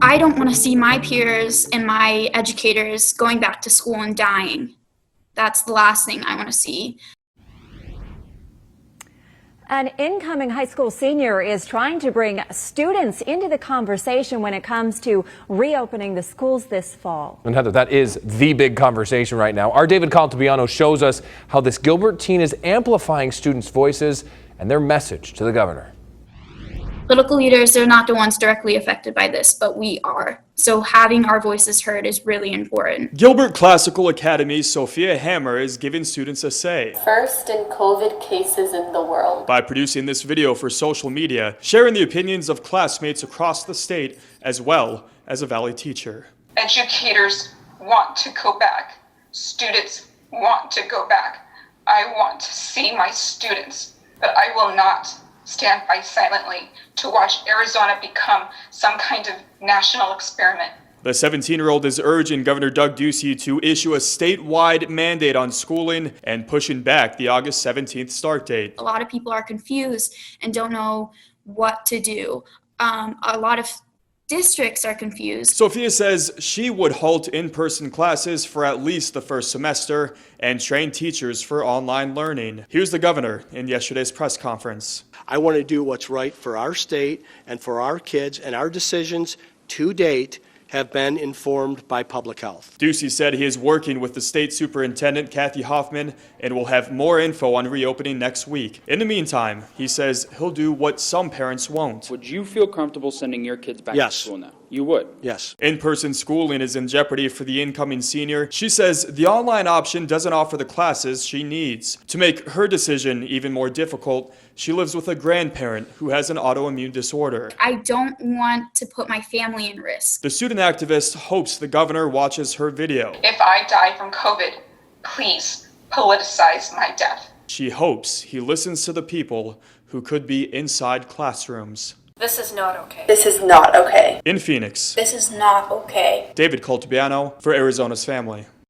I don't want to see my peers and my educators going back to school and dying. That's the last thing I want to see. An incoming high school senior is trying to bring students into the conversation when it comes to reopening the schools this fall. And Heather, that is the big conversation right now. Our David Caltabiano shows us how this Gilbert teen is amplifying students' voices and their message to the governor. Political leaders, they're not the ones directly affected by this, but we are. So having our voices heard is really important. Gilbert Classical Academy's Sophia Hammer is giving students a say. First in COVID cases in the world. By producing this video for social media, sharing the opinions of classmates across the state, as well as a Valley teacher. Educators want to go back. Students want to go back. I want to see my students, but I will not stand by silently to watch Arizona become some kind of national experiment. The 17-year-old is urging Governor Doug Ducey to issue a statewide mandate on schooling and pushing back the August 17th start date. A lot of people are confused and don't know what to do. A lot of districts are confused. Sophia says she would halt in-person classes for at least the first semester and train teachers for online learning. Here's the governor in yesterday's press conference. I want to do what's right for our state and for our kids, and our decisions to date have been informed by public health. Ducey said he is working with the state superintendent, Kathy Hoffman, and will have more info on reopening next week. In the meantime, he says he'll do what some parents won't. Would you feel comfortable sending your kids back Yes. to school now? You would? Yes. In-person schooling is in jeopardy for the incoming senior. She says the online option doesn't offer the classes she needs. To make her decision even more difficult, she lives with a grandparent who has an autoimmune disorder. I don't want to put my family in risk. The student activist hopes the governor watches her video. If I die from COVID, please politicize my death. She hopes he listens to the people who could be inside classrooms. This is not okay. This is not okay. In Phoenix, This is not okay. David Caltabiano for Arizona's Family.